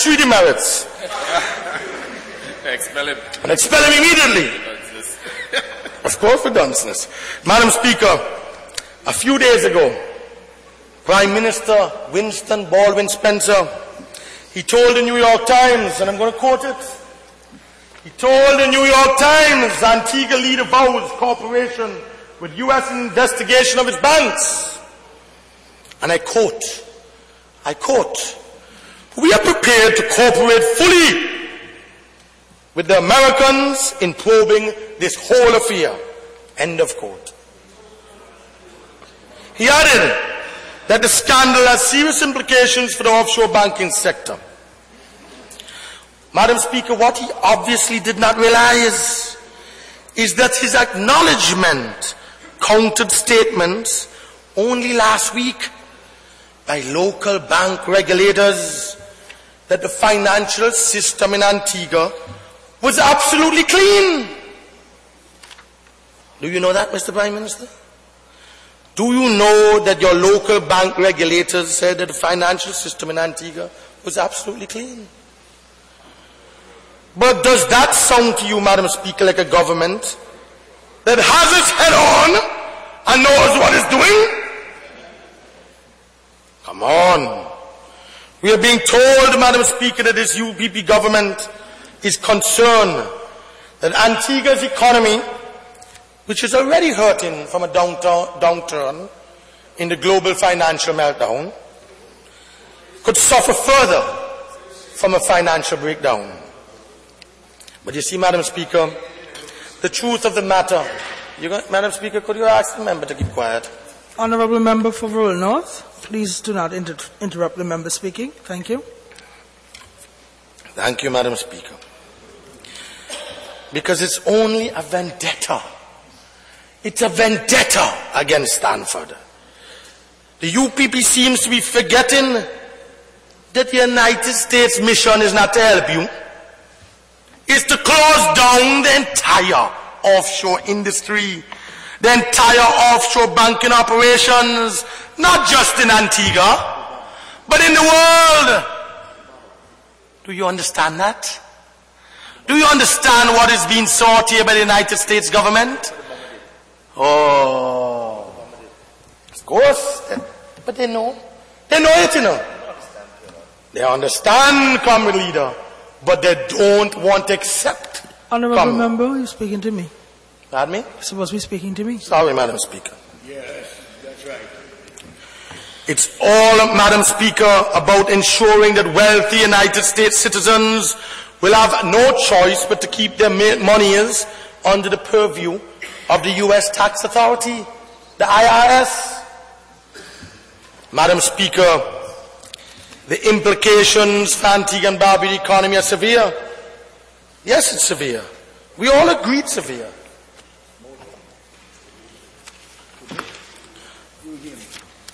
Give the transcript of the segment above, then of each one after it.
treaty merits. Expel him. And expel him immediately. Of course, for dunceness. Madam Speaker, a few days ago, Prime Minister Winston Baldwin Spencer, he told the New York Times, and I'm going to quote it, he told the New York Times, Antigua leader vows cooperation with U.S. investigation of its banks. And I quote, we are prepared to cooperate fully with the Americans in probing this whole affair. End of quote. He added that the scandal has serious implications for the offshore banking sector. Madam Speaker, what he obviously did not realize is that his acknowledgement countered statements only last week by local bank regulators that the financial system in Antigua was absolutely clean. Do you know that, Mr. Prime Minister? Do you know that your local bank regulators said that the financial system in Antigua was absolutely clean? But does that sound to you, Madam Speaker, like a government that has its head on and knows what it's doing? Come on. We are being told, Madam Speaker, that this UPP government is concerned that Antigua's economy, which is already hurting from a downturn in the global financial meltdown, could suffer further from a financial breakdown. But you see, Madam Speaker, the truth of the matter, Madam Speaker, could you ask the member to keep quiet? Honourable Member for Rural North, please do not interrupt the member speaking. Thank you. Thank you, Madam Speaker. Because it's only a vendetta. It's a vendetta against Stanford. The UPP seems to be forgetting that the United States mission is not to help you. It's to close down the entire offshore industry, the entire offshore banking operations, not just in Antigua, but in the world. Do you understand that? Do you understand what is being sought here by the United States government? Oh, of course, but they know. They know it, you know. They understand, Comrade Leader, but they don't want to accept. Honourable Member, you're speaking to me. Pardon me? You're supposed to be speaking to me. Sorry, Madam Speaker. Yes, that's right. It's all, Madam Speaker, about ensuring that wealthy United States citizens will have no choice but to keep their monies under the purview of the U.S. tax authority, the IRS. Madam Speaker, the implications for Antigua and Barbuda economy are severe. Yes, it's severe. We all agree it's severe.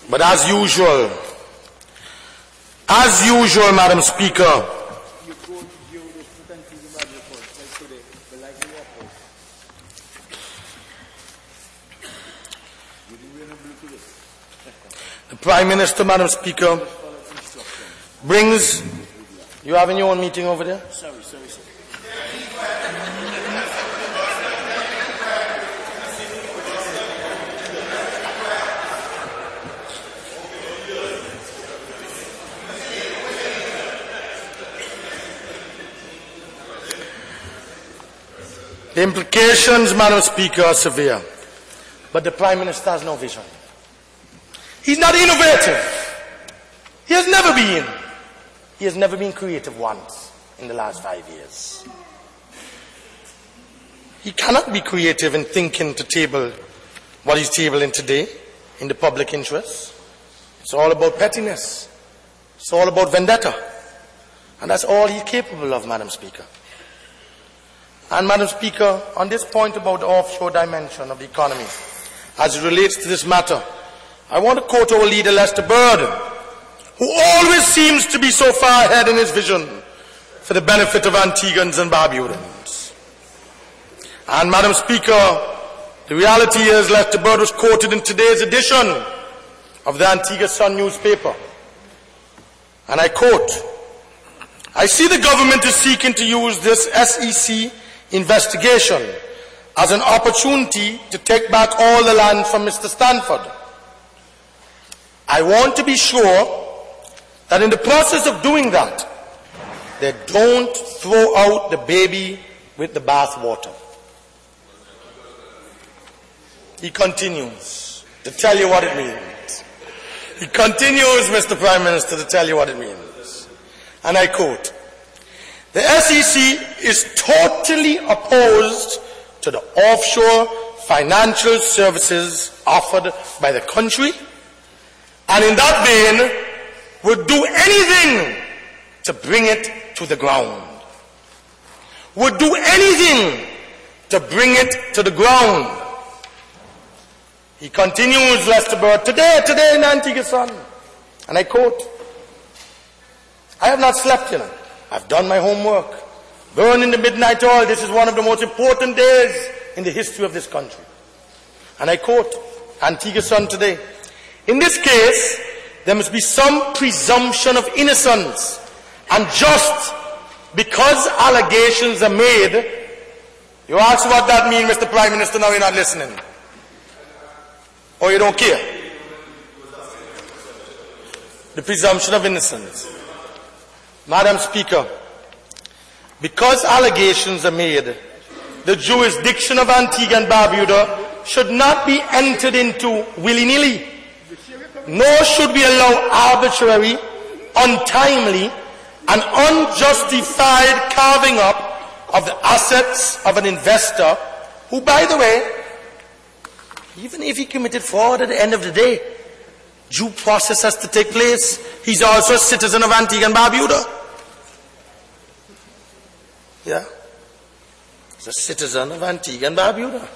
But as usual, Madam Speaker, the Prime Minister, Madam Speaker, brings... You having your own meeting over there? Sorry. The implications, Madam Speaker, are severe. But the Prime Minister has no vision. He's not innovative. He has never been. He has never been creative once in the last 5 years. He cannot be creative in thinking to table what he's tabling today in the public interest. It's all about pettiness. It's all about vendetta. And that's all he's capable of, Madam Speaker. And Madam Speaker, on this point about the offshore dimension of the economy, as it relates to this matter, I want to quote our leader, Lester Bird, who always seems to be so far ahead in his vision for the benefit of Antiguans and Barbudans. And Madam Speaker, the reality is Lester Bird was quoted in today's edition of the Antigua Sun newspaper. And I quote, I see the government is seeking to use this SEC investigation as an opportunity to take back all the land from Mr. Stanford. I want to be sure that in the process of doing that, they don't throw out the baby with the bathwater. He continues to tell you what it means. He continues, Mr. Prime Minister, to tell you what it means. And I quote, "The SEC is totally opposed to the offshore financial services offered by the country, and in that vein would do anything to bring it to the ground. Would do anything to bring it to the ground." He continues, Lester Bird, today in Antigua, son. And I quote, "I have not slept, I've done my homework. Burning the midnight oil, this is one of the most important days in the history of this country." And I quote, Antigua Sun today, "In this case, there must be some presumption of innocence. And just because allegations are made," you ask what that means, Mr. Prime Minister, now you're not listening. Or you don't care. The presumption of innocence. Madam Speaker, because allegations are made, the jurisdiction of Antigua and Barbuda should not be entered into willy-nilly, nor should we allow arbitrary, untimely, and unjustified carving up of the assets of an investor who, by the way, even if he committed fraud at the end of the day, due process has to take place. He's also a citizen of Antigua and Barbuda. Yeah. He's a citizen of Antigua and Barbuda.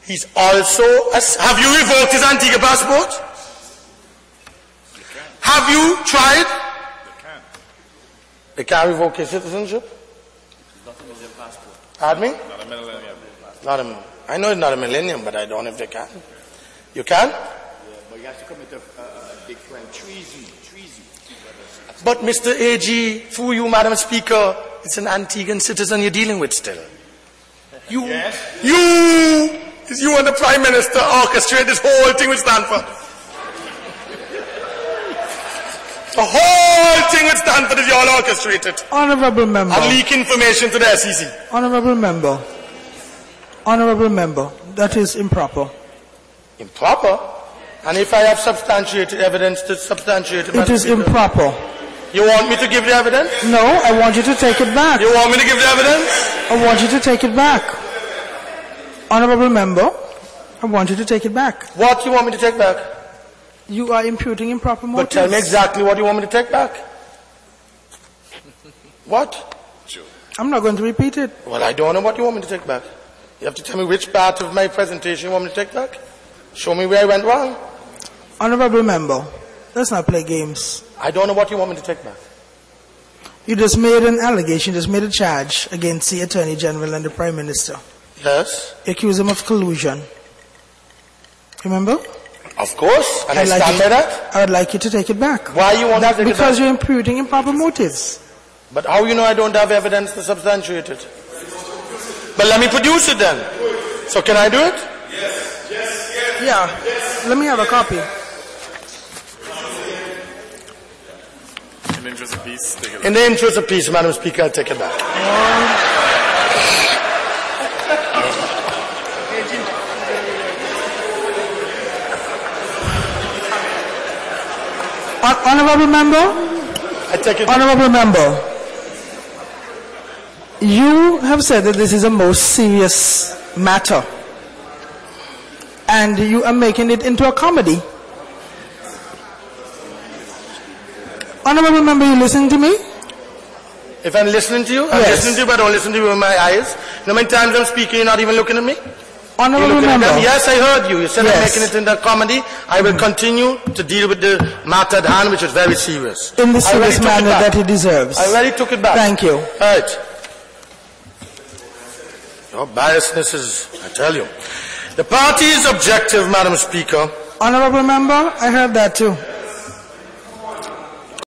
He's also, have you revoked his Antigua passport? Have you tried? They can't revoke his citizenship? Nothing is in passport. Pardon me? Not a millennium. I know it's not a millennium, but I don't know if they can. You can? Yeah, but you have to commit a big crime. Treason. But Mr. AG, through you, Madam Speaker, it's an Antiguan citizen you're dealing with still. You and the Prime Minister orchestrate this whole thing with Stanford. The whole thing with Stanford is all orchestrated. Honorable member. And leak information to the SEC. Honorable member. Honorable member, that is improper. Improper? And if I have substantiated evidence to substantiate it? It is improper. You want me to give the evidence? No, I want you to take it back. You want me to give the evidence? I want you to take it back. Honorable member, I want you to take it back. What do you want me to take back? You are imputing improper motives. But tell me exactly what you want me to take back. What? I'm not going to repeat it. Well, I don't know what you want me to take back. You have to tell me which part of my presentation you want me to take back. Show me where I went wrong. Honorable member, let's not play games. I don't know what you want me to take back. You just made an allegation, just made a charge against the Attorney General and the Prime Minister. Yes. You accuse him of collusion. Remember? Of course. And I stand by that. I would like you to take it back. Why you want to take it back? Because you're imputing improper motives. But how you know I don't have evidence to substantiate it? But let me produce it then. So can I do it? Yes. Yeah. Let me have a copy. In the interest of peace, take it. In the interest of peace, Madam Speaker, I'll take it back. Honorable member? I take it back. Honorable member, you have said that this is a most serious matter, and you are making it into a comedy. Honorable member, you listening to me? If I'm listening to you, I'm Yes. listening to you, but I don't listen to you with my eyes. You know how many times I'm speaking, you're not even looking at me? Honorable You're looking at member. them? Yes, I heard you. You said I'm Yes. making it into a comedy. I will continue to deal with the matter at hand, which is very serious. In the I already serious took it manner back. that he deserves. I already took it back. Thank you. Right. Your biasness is, I tell you. The party's objective, Madam Speaker. Honorable member, I heard that too.